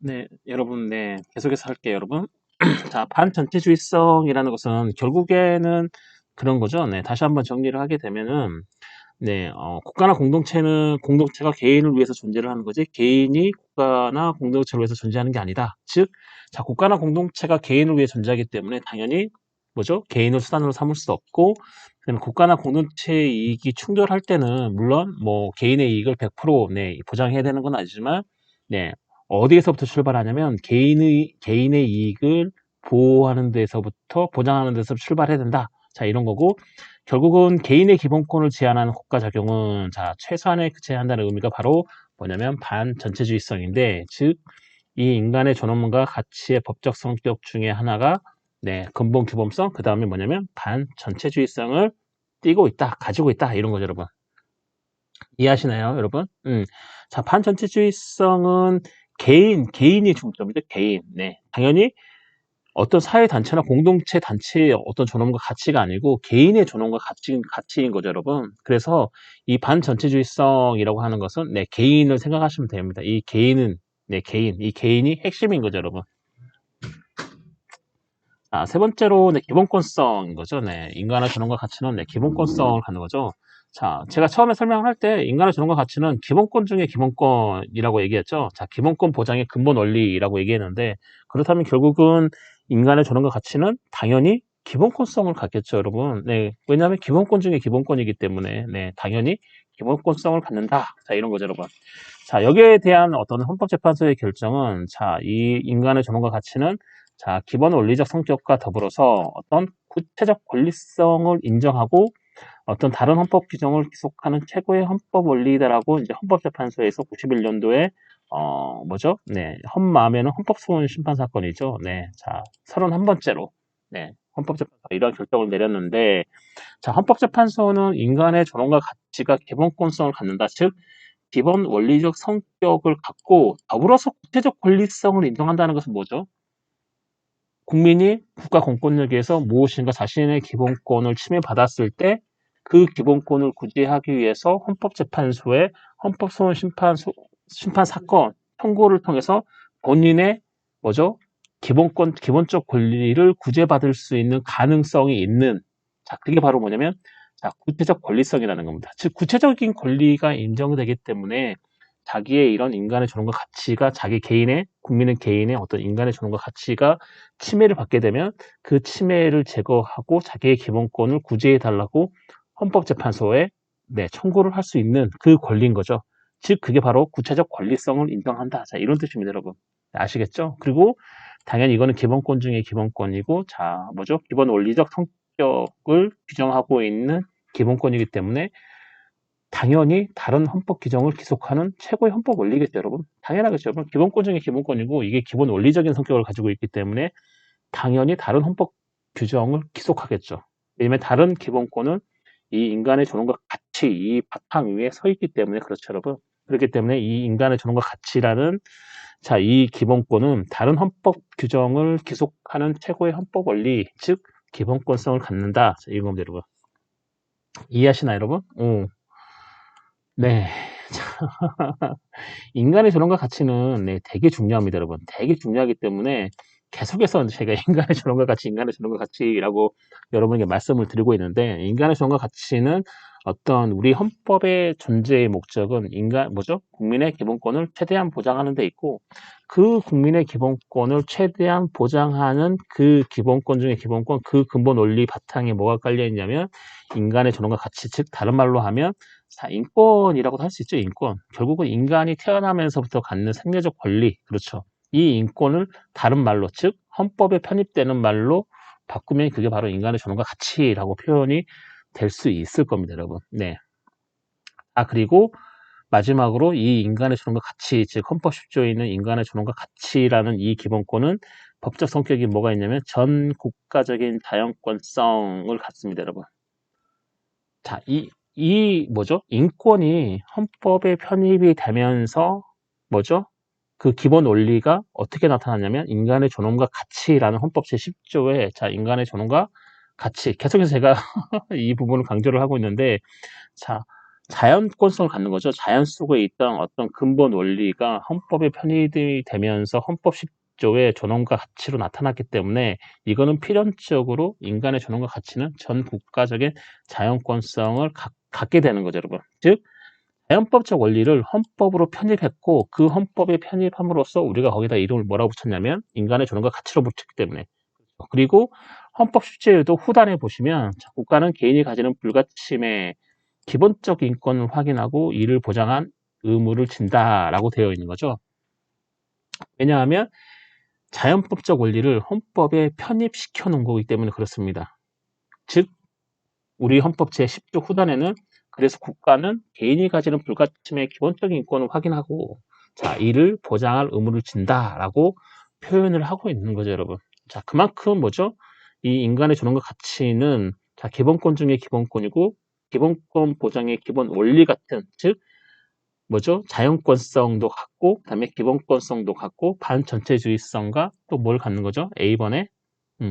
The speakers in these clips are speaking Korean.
네, 여러분, 네, 계속해서 할게요, 여러분. 자, 반전체주의성이라는 것은 결국에는 그런 거죠. 네, 다시 한번 정리를 하게 되면은, 네, 국가나 공동체는 공동체가 개인을 위해서 존재를 하는 거지, 개인이 국가나 공동체를 위해서 존재하는 게 아니다. 즉, 자, 국가나 공동체가 개인을 위해 존재하기 때문에 당연히 뭐죠? 개인을 수단으로 삼을 수 없고, 국가나 공동체의 이익이 충돌할 때는 물론 뭐 개인의 이익을 100% 네, 보장해야 되는 건 아니지만, 네, 어디에서부터 출발하냐면 개인의 이익을 보호하는 데서부터 보장하는 데서 출발해야 된다. 자, 이런 거고, 결국은 개인의 기본권을 제한하는 국가 작용은 자, 최소한에 제한한다는 의미가 바로 뭐냐면 반전체주의성인데, 즉 이 인간의 존엄과 가치의 법적 성격 중에 하나가 네, 근본 규범성, 그 다음에 뭐냐면 반전체주의성을 띠고 있다, 가지고 있다, 이런 거죠, 여러분. 이해하시나요, 여러분? 자, 반전체주의성은 개인이 중점이죠, 개인. 네. 당연히 어떤 사회단체나 공동체 단체의 어떤 존엄과 가치가 아니고 개인의 존엄과 가치인 거죠, 여러분. 그래서 이 반전체주의성이라고 하는 것은 네, 개인을 생각하시면 됩니다. 이 개인은, 네, 이 개인이 핵심인 거죠, 여러분. 자, 세 번째로 네, 기본권성인 거죠. 네, 인간의 존엄과 가치는 네, 기본권성을 갖는 거죠. 자, 제가 처음에 설명을 할 때 인간의 존엄과 가치는 기본권 중에 기본권이라고 얘기했죠. 자, 기본권 보장의 근본 원리라고 얘기했는데 그렇다면 결국은 인간의 존엄과 가치는 당연히 기본권성을 갖겠죠, 여러분. 네, 왜냐하면 기본권 중에 기본권이기 때문에 네, 당연히 기본권성을 갖는다. 자, 이런 거죠, 여러분. 자, 여기에 대한 어떤 헌법재판소의 결정은 자, 이 인간의 존엄과 가치는 자, 기본 원리적 성격과 더불어서 어떤 구체적 권리성을 인정하고 어떤 다른 헌법 규정을 기속하는 최고의 헌법 원리다라고 이제 헌법재판소에서 91년도에 뭐죠? 네, 헌마하면은 헌법소원 심판 사건이죠. 네, 자, 31번째로 네, 헌법재판소가 이러한 결정을 내렸는데, 자, 헌법재판소는 인간의 존엄과 가치가 기본권성을 갖는다. 즉, 기본 원리적 성격을 갖고 더불어서 구체적 권리성을 인정한다는 것은 뭐죠? 국민이 국가 공권력에 의해서 무엇인가 자신의 기본권을 침해받았을 때 그 기본권을 구제하기 위해서 헌법재판소에 헌법소원 심판 사건 청구를 통해서 본인의 뭐죠? 기본적 권리를 구제받을 수 있는 가능성이 있는 자, 그게 바로 뭐냐면 자, 구체적 권리성이라는 겁니다. 즉 구체적인 권리가 인정되기 때문에 자기의 이런 인간의 존엄과 가치가 자기 개인의 국민의 개인의 어떤 인간의 존엄과 가치가 침해를 받게 되면 그 침해를 제거하고 자기의 기본권을 구제해 달라고 헌법재판소에 네, 청구를 할 수 있는 그 권리인 거죠. 즉 그게 바로 구체적 권리성을 인정한다. 자, 이런 뜻입니다, 여러분. 아시겠죠? 그리고 당연히 이거는 기본권 중에 기본권이고 자, 뭐죠? 기본 원리적 성격을 규정하고 있는 기본권이기 때문에 당연히 다른 헌법 규정을 기속하는 최고의 헌법 원리겠죠, 여러분. 당연하겠죠, 여러분. 기본권 중에 기본권이고 이게 기본 원리적인 성격을 가지고 있기 때문에 당연히 다른 헌법 규정을 기속하겠죠. 왜냐하면 다른 기본권은 이 인간의 존엄과 가치, 이 바탕 위에 서 있기 때문에 그렇죠, 여러분. 그렇기 때문에 이 인간의 존엄과 가치라는 자, 이 기본권은 다른 헌법 규정을 기속하는 최고의 헌법 원리, 즉 기본권성을 갖는다. 자, 이건 겁니다, 여러분. 이해하시나요, 여러분? 네. 인간의 존엄과 가치는 네, 되게 중요합니다, 여러분. 되게 중요하기 때문에 계속해서 제가 인간의 존엄과 가치, 인간의 존엄과 가치라고 여러분에게 말씀을 드리고 있는데 인간의 존엄과 가치는 어떤 우리 헌법의 존재의 목적은 뭐죠? 국민의 기본권을 최대한 보장하는 데 있고 그 국민의 기본권을 최대한 보장하는 그 기본권 중에 기본권, 그 근본 원리 바탕에 뭐가 깔려 있냐면 인간의 존엄과 가치, 즉 다른 말로 하면 자, 인권이라고도 할 수 있죠, 인권. 결국은 인간이 태어나면서부터 갖는 생리적 권리, 그렇죠. 이 인권을 다른 말로, 즉, 헌법에 편입되는 말로 바꾸면 그게 바로 인간의 존엄과 가치라고 표현이 될 수 있을 겁니다, 여러분. 네. 아, 그리고 마지막으로 이 인간의 존엄과 가치, 즉, 헌법 10조에 있는 인간의 존엄과 가치라는 이 기본권은 법적 성격이 뭐가 있냐면 전 국가적인 자연권성을 갖습니다, 여러분. 자, 뭐죠? 인권이 헌법에 편입이 되면서 뭐죠? 그 기본 원리가 어떻게 나타나냐면 인간의 존엄과 가치라는 헌법 제10조에 자, 인간의 존엄과 가치. 계속해서 제가 이 부분을 강조를 하고 있는데 자, 자연권성을 갖는 거죠. 자연 속에 있던 어떤 근본 원리가 헌법에 편입되면서 헌법 10조의 존엄과 가치로 나타났기 때문에 이거는 필연적으로 인간의 존엄과 가치는 전 국가적인 자연권성을 갖게 되는 거죠, 여러분. 즉 자연법적 원리를 헌법으로 편입했고 그 헌법에 편입함으로써 우리가 거기다 이름을 뭐라고 붙였냐면 인간의 존엄과 가치로 붙였기 때문에. 그리고 헌법 10조에도 후단에 보시면 국가는 개인이 가지는 불가침의 기본적 인권을 확인하고 이를 보장한 의무를 진다라고 되어 있는 거죠. 왜냐하면 자연법적 원리를 헌법에 편입시켜 놓은 거기 때문에 그렇습니다. 즉 우리 헌법 제10조 후단에는 그래서 국가는 개인이 가지는 불가침의 기본적인 인권을 확인하고 자 이를 보장할 의무를 진다라고 표현을 하고 있는 거죠, 여러분. 자 그만큼 뭐죠? 이 인간의 존엄과 가치는 자 기본권 중의 기본권이고 기본권 보장의 기본 원리 같은 즉 뭐죠? 자연권성도 갖고 그다음에 기본권성도 갖고 반전체주의성과 또 뭘 갖는 거죠? A번에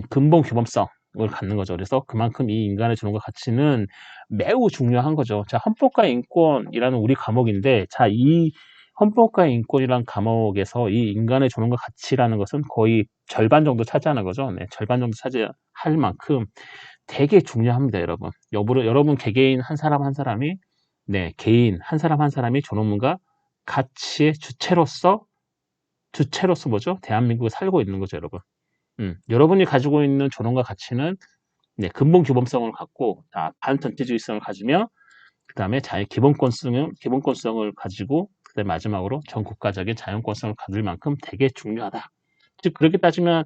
근본 규범성을 갖는 거죠. 그래서 그만큼 이 인간의 존엄과 가치는 매우 중요한 거죠. 자, 헌법과 인권이라는 우리 과목인데, 자, 이 헌법과 인권이라는 과목에서 이 인간의 존엄과 가치라는 것은 거의 절반 정도 차지하는 거죠. 네, 절반 정도 차지할 만큼 되게 중요합니다, 여러분. 여러분 개개인 한 사람 한 사람이 네, 개인 한 사람 한 사람이 존엄과 가치의 주체로서 뭐죠? 대한민국에 살고 있는 거죠, 여러분. 여러분이 가지고 있는 존엄과 가치는 네, 근본 규범성을 갖고 반전체주의성을 가지며 그 다음에 자의 기본권성을 가지고 그다음에 마지막으로 전 국가적인 자연권성을 가질 만큼 되게 중요하다. 즉 그렇게 따지면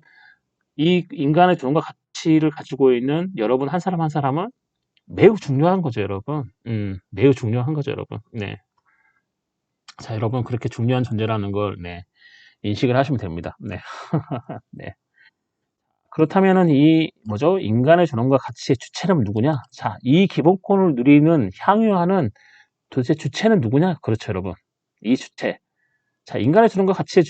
이 인간의 존엄과 가치를 가지고 있는 여러분 한 사람 한 사람은 매우 중요한 거죠, 여러분. 매우 중요한 거죠, 여러분. 네. 자, 여러분 그렇게 중요한 존재라는 걸 네, 인식을 하시면 됩니다. 네. 네. 그렇다면은 이 뭐죠? 인간의 존엄과 가치의 주체는 누구냐? 자, 이 기본권을 누리는 향유하는 도대체 주체는 누구냐? 그렇죠, 여러분. 이 주체. 자, 인간의 존엄과 가치의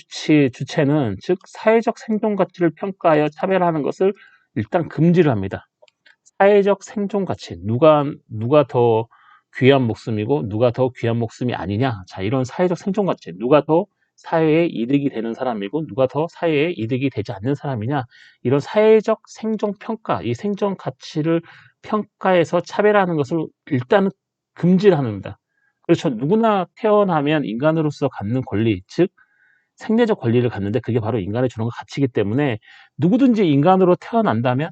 주체는 즉 사회적 생존 가치를 평가하여 차별하는 것을 일단 금지를 합니다. 사회적 생존 가치. 누가 더 귀한 목숨이고 누가 더 귀한 목숨이 아니냐? 자, 이런 사회적 생존 가치. 누가 더 사회에 이득이 되는 사람이고 누가 더 사회에 이득이 되지 않는 사람이냐? 이런 사회적 생존 평가, 이 생존 가치를 평가해서 차별하는 것을 일단은 금지를 합니다. 그렇죠. 누구나 태어나면 인간으로서 갖는 권리, 즉 생리적 권리를 갖는데 그게 바로 인간의 존엄과 가치이기 때문에 누구든지 인간으로 태어난다면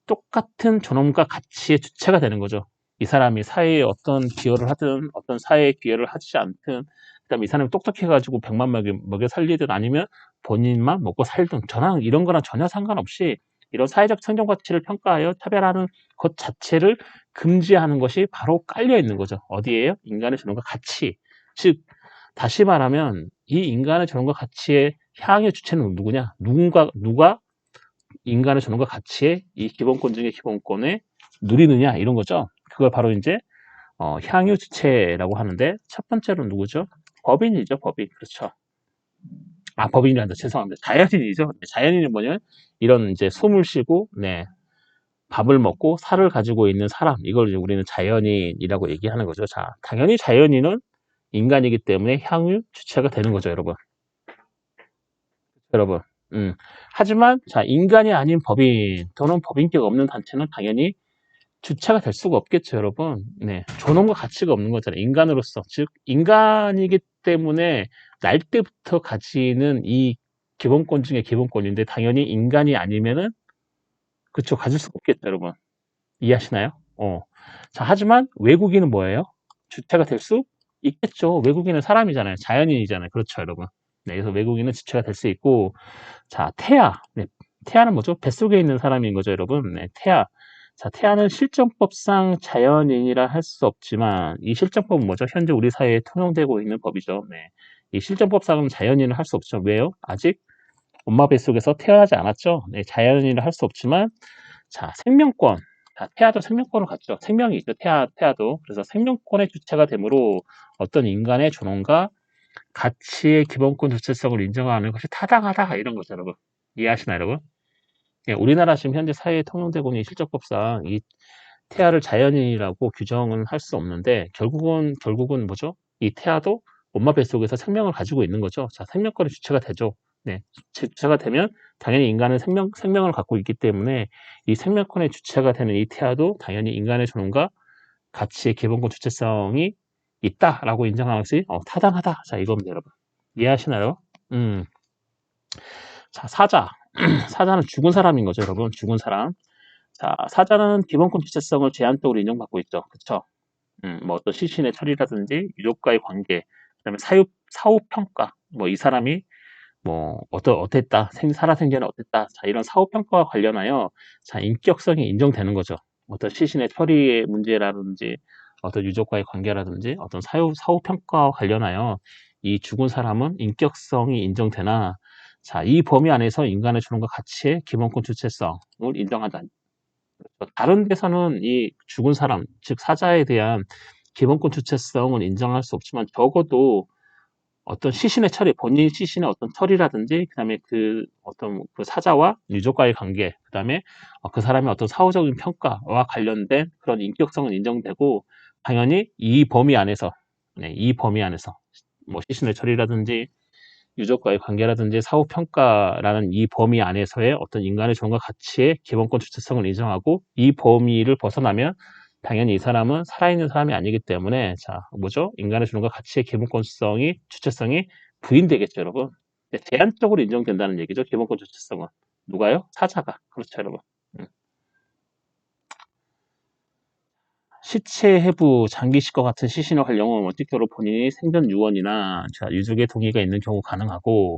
똑같은 존엄과 가치의 주체가 되는 거죠. 이 사람이 사회에 어떤 기여를 하든 어떤 사회에 기여를 하지 않든 그다음에 이 사람이 똑똑해가지고 100만 먹여 살리든 아니면 본인만 먹고 살든 저랑 이런 거랑 전혀 상관없이 이런 사회적 생존 가치를 평가하여 차별하는 것 자체를 금지하는 것이 바로 깔려 있는 거죠. 어디에요? 인간의 존엄과 가치. 즉 다시 말하면 이 인간의 존엄과 가치의 향의 주체는 누구냐? 누가 인간의 존엄과 가치의 이 기본권 중에 기본권을 누리느냐 이런 거죠. 그걸 바로 이제 향유 주체라고 하는데 첫 번째로 누구죠? 법인이죠, 법인. 그렇죠. 법인이란다. 죄송합니다. 자연인이죠. 자연인은 뭐냐? 이런 이제 숨을 쉬고 네. 밥을 먹고 살을 가지고 있는 사람. 이걸 이제 우리는 자연인이라고 얘기하는 거죠. 자, 당연히 자연인은 인간이기 때문에 향유 주체가 되는 거죠, 여러분. 여러분. 하지만 자, 인간이 아닌 법인 또는 법인격 없는 단체는 당연히 주체가 될 수가 없겠죠, 여러분. 네. 존엄과 가치가 없는 거잖아요. 인간으로서. 즉, 인간이기 때문에 날 때부터 가지는 이 기본권 중에 기본권인데 당연히 인간이 아니면은 그쵸, 가질 수가 없겠죠, 여러분. 이해하시나요? 자, 하지만 외국인은 뭐예요? 주체가 될 수 있겠죠. 외국인은 사람이잖아요. 자연인이잖아요. 그렇죠, 여러분. 네, 그래서 외국인은 주체가 될 수 있고, 자, 태아. 네, 태아는 뭐죠? 뱃속에 있는 사람인 거죠, 여러분. 네, 태아. 자, 태아는 실정법상 자연인이라 할 수 없지만, 이 실정법은 뭐죠? 현재 우리 사회에 통용되고 있는 법이죠. 네. 이 실정법상은 자연인을 할 수 없죠. 왜요? 아직 엄마 뱃속에서 태어나지 않았죠. 네, 자연인을 할 수 없지만, 자, 생명권. 자, 태아도 생명권을 갖죠. 생명이 있죠. 태아도. 그래서 생명권의 주체가 되므로 어떤 인간의 존엄과 가치의 기본권 주체성을 인정하는 것이 타당하다. 이런 거죠, 여러분. 이해하시나요, 여러분? 예, 우리나라 지금 현재 사회에 통용되고 있는 이 실정법상 이 태아를 자연인이라고 규정은 할 수 없는데 결국은 뭐죠? 이 태아도 엄마 뱃속에서 생명을 가지고 있는 거죠. 자, 생명권의 주체가 되죠. 네, 주체가 되면 당연히 인간은 생명을 갖고 있기 때문에 이 생명권의 주체가 되는 이 태아도 당연히 인간의 존엄과 가치의 기본권 주체성이 있다라고 인정하는 것이 타당하다. 자, 이겁니다, 여러분. 이해하시나요? 자, 사자. 사자는 죽은 사람인 거죠, 여러분. 죽은 사람. 자, 사자는 기본권 주체성을 제한적으로 인정받고 있죠. 그쵸? 뭐 어떤 시신의 처리라든지 유족과의 관계, 그다음에 사후평가, 뭐 이 사람이 뭐 어땠다, 살아생전에 어땠다, 자 이런 사후평가와 관련하여 자 인격성이 인정되는 거죠. 어떤 시신의 처리의 문제라든지 어떤 유족과의 관계라든지 어떤 사후평가와 관련하여 이 죽은 사람은 인격성이 인정되나 자 이 범위 안에서 인간의 존엄과 가치의 기본권 주체성을 인정한다. 다른 데서는 이 죽은 사람, 즉 사자에 대한 기본권 주체성을 인정할 수 없지만 적어도 어떤 시신의 처리, 본인 시신의 어떤 처리라든지, 그다음에 그 어떤 그 사자와 유족과의 관계, 그다음에 그 사람의 어떤 사후적인 평가와 관련된 그런 인격성은 인정되고, 당연히 이 범위 안에서, 네, 이 범위 안에서 뭐 시신의 처리라든지 유족과의 관계라든지 사후평가라는 이 범위 안에서의 어떤 인간의 존엄과 가치의 기본권 주체성을 인정하고 이 범위를 벗어나면 당연히 이 사람은 살아있는 사람이 아니기 때문에 자 뭐죠? 인간의 존엄과 가치의 기본권성이 주체성이 부인되겠죠, 여러분. 제한적으로 인정된다는 얘기죠. 기본권 주체성은 누가요? 사자가. 그렇죠, 여러분. 시체 해부, 장기식과 같은 시신의 활용은 원칙적으로 본인이 생전 유언이나 유족의 동의가 있는 경우 가능하고,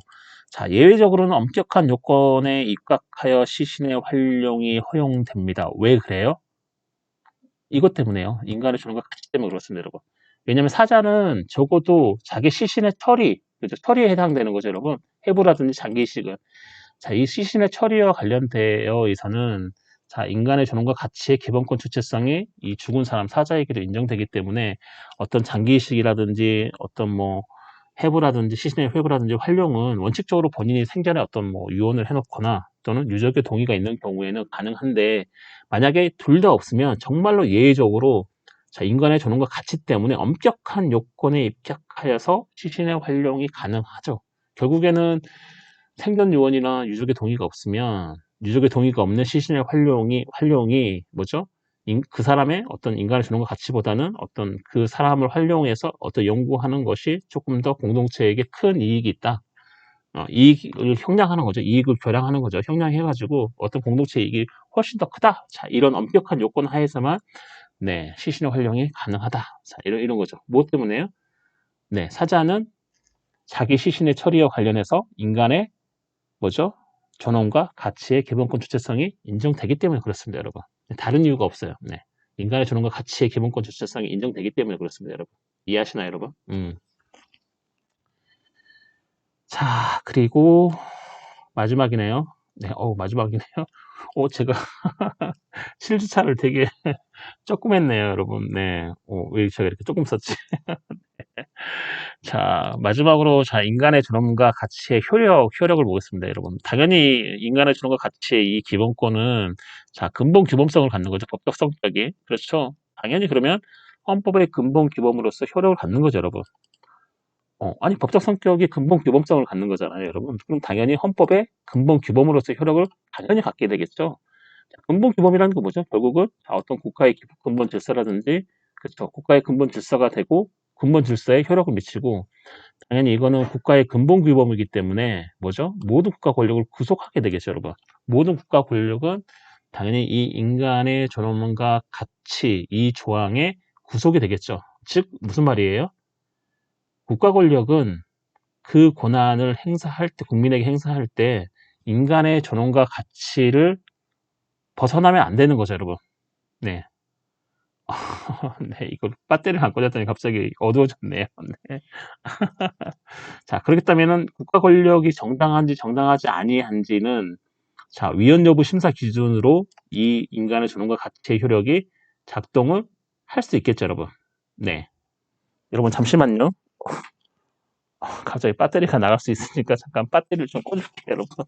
자, 예외적으로는 엄격한 요건에 입각하여 시신의 활용이 허용됩니다. 왜 그래요? 이것 때문에요. 인간의 존엄과 가치 때문에 그렇습니다, 여러분. 왜냐하면 사자는 적어도 자기 시신의 처리, 그죠? 처리에 해당되는 거죠, 여러분. 해부라든지 장기식은. 자, 이 시신의 처리와 관련되어 있어서는 자, 인간의 존엄과 가치의 기본권 주체성이 이 죽은 사람 사자에게도 인정되기 때문에 어떤 장기이식이라든지 어떤 뭐 해부라든지 시신의 회부라든지 활용은 원칙적으로 본인이 생전에 어떤 뭐 유언을 해놓거나 또는 유족의 동의가 있는 경우에는 가능한데 만약에 둘 다 없으면 정말로 예외적으로 자, 인간의 존엄과 가치 때문에 엄격한 요건에 입각하여서 시신의 활용이 가능하죠. 결국에는 생전 유언이나 유족의 동의가 없으면 유족의 동의가 없는 시신의 활용이 뭐죠? 그 사람의 어떤 인간의 존엄과 가치보다는 어떤 그 사람을 활용해서 어떤 연구하는 것이 조금 더 공동체에게 큰 이익이 있다. 이익을 형량하는 거죠. 이익을 교량하는 거죠. 형량해가지고 어떤 공동체 이익이 훨씬 더 크다. 자, 이런 엄격한 요건 하에서만 네, 시신의 활용이 가능하다. 자, 이런 거죠. 무엇 때문에요? 네, 사자는 자기 시신의 처리와 관련해서 인간의 뭐죠? 존엄과 가치의 기본권 주체성이 인정되기 때문에 그렇습니다, 여러분. 다른 이유가 없어요. 네. 인간의 존엄과 가치의 기본권 주체성이 인정되기 때문에 그렇습니다, 여러분. 이해하시나요, 여러분? 자, 그리고 마지막이네요. 네, 마지막이네요. 제가 실주차를 되게 조금 했네요, 여러분. 네. 왜 제가 이렇게 조금 썼지? 자, 마지막으로 자, 인간의 존엄과 가치의 효력을 보겠습니다, 여러분. 당연히 인간의 존엄과 가치의 이 기본권은 자, 근본 규범성을 갖는 거죠. 법적 성격이. 그렇죠? 당연히 그러면 헌법의 근본 규범으로서 효력을 갖는 거죠, 여러분. 아니 법적 성격이 근본 규범성을 갖는 거잖아요, 여러분. 그럼 당연히 헌법의 근본 규범으로서 효력을 당연히 갖게 되겠죠. 근본 규범이라는 거 뭐죠? 결국은 어떤 국가의 근본 질서라든지 그렇죠. 국가의 근본 질서가 되고 근본 질서에 효력을 미치고 당연히 이거는 국가의 근본 규범이기 때문에 뭐죠? 모든 국가 권력을 구속하게 되겠죠, 여러분. 모든 국가 권력은 당연히 이 인간의 존엄과 가치 이 조항에 구속이 되겠죠. 즉 무슨 말이에요? 국가 권력은 그 권한을 행사할 때 국민에게 행사할 때 인간의 존엄과 가치를 벗어나면 안 되는 거죠, 여러분. 네. 네, 이걸 배터리를 안 꽂았더니 갑자기 어두워졌네요. 네. 자, 그렇다면은 국가 권력이 정당한지 정당하지 아니한지는 자, 위헌 여부 심사 기준으로 이 인간의 존엄과 가치의 효력이 작동을 할 수 있겠죠, 여러분. 네. 여러분 잠시만요. 갑자기 배터리가 나갈 수 있으니까 잠깐 배터리를 좀 꽂을게요, 여러분.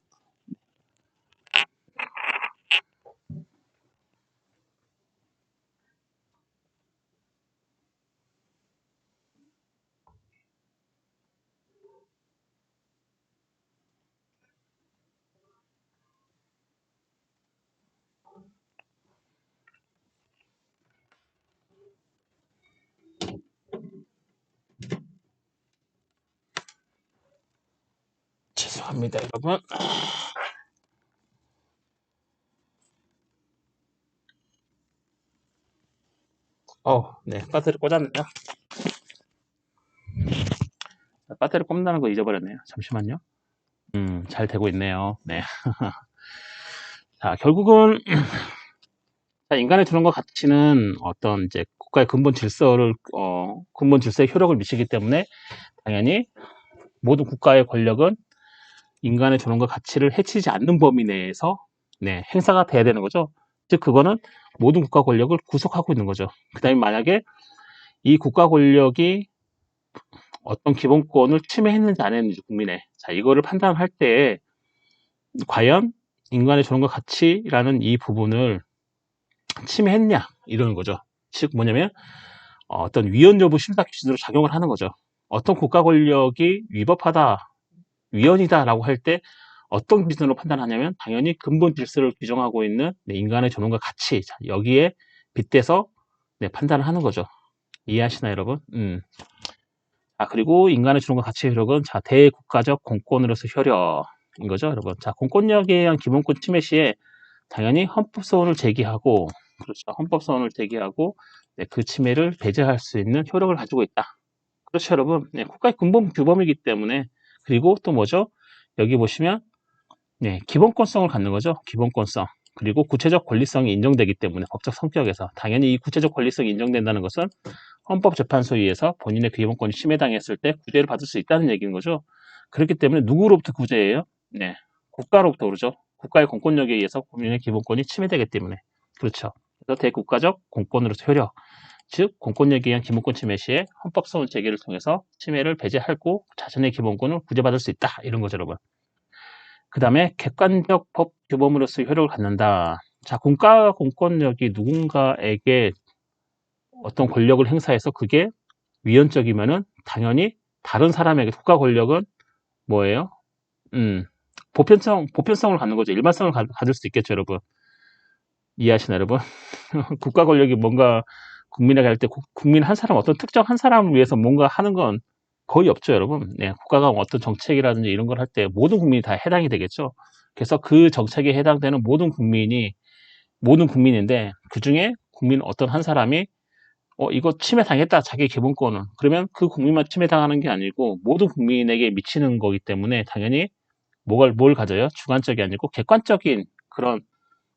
죄송합니다, 여러분. 네, 배터리 꽂았네요. 배터리 꼽는다는 거 잊어버렸네요. 잠시만요. 잘 되고 있네요. 네. 자, 결국은 인간의 주는과 가치는 어떤 이제 국가의 근본 질서에 효력을 미치기 때문에 당연히 모든 국가의 권력은 인간의 존엄과 가치를 해치지 않는 범위 내에서 행사가 돼야 되는 거죠. 즉 그거는 모든 국가 권력을 구속하고 있는 거죠. 그 다음에 만약에 이 국가 권력이 어떤 기본권을 침해했는지 안 했는지 국민의 자 이거를 판단할 때 과연 인간의 존엄과 가치라는 이 부분을 침해했냐 이러는 거죠. 즉 뭐냐면 어떤 위헌 여부 심사 기준으로 작용을 하는 거죠. 어떤 국가 권력이 위법하다, 위헌이다라고 할 때 어떤 기준으로 판단하냐면 당연히 근본 질서를 규정하고 있는 인간의 존엄과 가치 자, 여기에 빗대서 판단을 하는 거죠. 이해하시나요, 여러분? 그리고 인간의 존엄과 가치의 효력은 대국가적 공권으로서 효력인 거죠, 여러분. 공권력에 의한 기본권 침해 시에 당연히 헌법소원을 제기하고 그렇죠. 헌법소원을 제기하고 그 침해를 배제할 수 있는 효력을 가지고 있다. 그렇죠, 여러분. 국가의 근본 규범이기 때문에 그리고 또 뭐죠? 여기 보시면 기본권성을 갖는 거죠. 기본권성. 그리고 구체적 권리성이 인정되기 때문에 법적 성격에서 당연히 이 구체적 권리성이 인정된다는 것은 헌법재판소에 의해서 본인의 기본권이 침해당했을 때 구제를 받을 수 있다는 얘기인 거죠. 그렇기 때문에 누구로부터 구제예요? 국가로부터 그러죠. 국가의 공권력에 의해서 본인의 기본권이 침해되기 때문에 그렇죠. 그래서 대국가적 공권으로서 효력 즉 공권력에 의한 기본권 침해 시에 헌법소원 제기를 통해서 침해를 배제하고 자신의 기본권을 구제받을 수 있다 이런 거죠, 여러분. 그 다음에 객관적 법 규범으로서 효력을 갖는다. 국가 공권력이 누군가에게 어떤 권력을 행사해서 그게 위헌적이면은 당연히 다른 사람에게 국가 권력은 뭐예요? 보편성을 갖는 거죠. 일반성을 가질 수 있겠죠, 여러분. 이해하시나요, 여러분? 국가 권력이 뭔가 국민에게 할 때 국민 한 사람, 어떤 특정 한 사람을 위해서 뭔가 하는 건 거의 없죠, 여러분. 국가가 어떤 정책이라든지 이런 걸 할 때 모든 국민이 다 해당이 되겠죠. 그래서 그 정책에 해당되는 모든 국민인데 그 중에 국민 어떤 한 사람이 이거 침해당했다, 자기 기본권은. 그러면 그 국민만 침해당하는 게 아니고 모든 국민에게 미치는 거기 때문에 당연히 뭘 가져요? 주관적이 아니고 객관적인 그런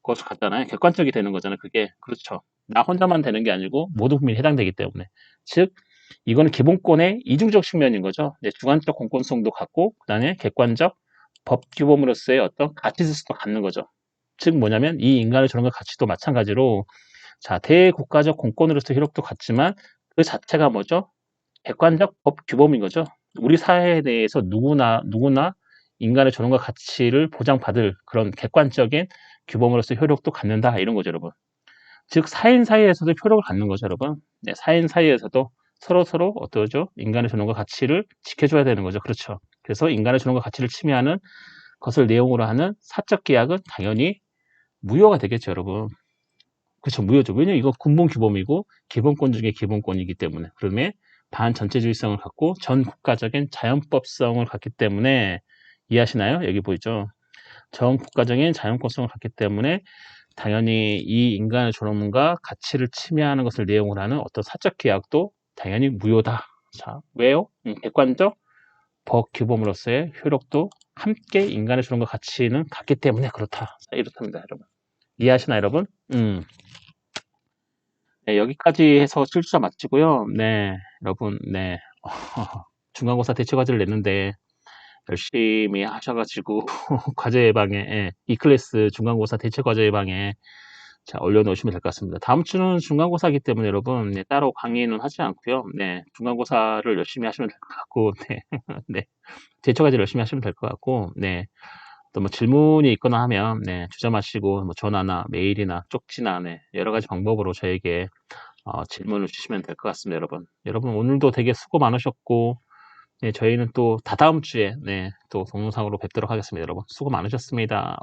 것을 갖잖아요. 객관적이 되는 거잖아요. 그게. 그렇죠. 나 혼자만 되는 게 아니고 모든 국민이 해당되기 때문에. 즉, 이거는 기본권의 이중적 측면인 거죠. 주관적 공권성도 갖고, 그 다음에 객관적 법 규범으로서의 어떤 가치 질서도 갖는 거죠. 즉, 뭐냐면 이 인간의 존엄과 가치도 마찬가지로 대국가적 공권으로서 효력도 갖지만 그 자체가 뭐죠? 객관적 법 규범인 거죠. 우리 사회에 대해서 누구나 인간의 존엄과 가치를 보장받을 그런 객관적인 규범으로서 효력도 갖는다 이런 거죠, 여러분. 즉 사인 사이에서도 효력을 갖는 거죠, 여러분. 사인 사이에서도 서로 어떠죠? 인간의 존엄과 가치를 지켜줘야 되는 거죠. 그렇죠. 그래서 인간의 존엄과 가치를 침해하는 것을 내용으로 하는 사적 계약은 당연히 무효가 되겠죠, 여러분. 그렇죠, 무효죠. 왜냐면 이거 근본 규범이고 기본권 중에 기본권이기 때문에. 그러면 반전체주의성을 갖고 전 국가적인 자연법성을 갖기 때문에 이해하시나요? 여기 보이죠? 전 국가적인 자연권성을 갖기 때문에 당연히 이 인간의 존엄과 가치를 침해하는 것을 내용으로 하는 어떤 사적 계약도 당연히 무효다. 자, 왜요? 객관적 법 규범으로서의 효력도 함께 인간의 존엄과 가치는 같기 때문에 그렇다. 자, 이렇답니다, 여러분. 이해하시나요, 여러분? 여기까지 해서 실수자 마치고요. 여러분, 중간고사 대체과제를 냈는데 열심히 하셔가지고 과제 예방에 E클래스 중간고사 대체과제 예방에 올려놓으시면 될 것 같습니다. 다음 주는 중간고사이기 때문에 여러분 따로 강의는 하지 않고요. 중간고사를 열심히 하시면 될 것 같고 대체과제를 열심히 하시면 될 것 같고 또 뭐 질문이 있거나 하면 주저 마시고 뭐 전화나 메일이나 쪽지나 여러 가지 방법으로 저에게 질문을 주시면 될 것 같습니다, 여러분. 여러분 오늘도 되게 수고 많으셨고 저희는 또 다다음 주에 또 동영상으로 뵙도록 하겠습니다, 여러분. 수고 많으셨습니다.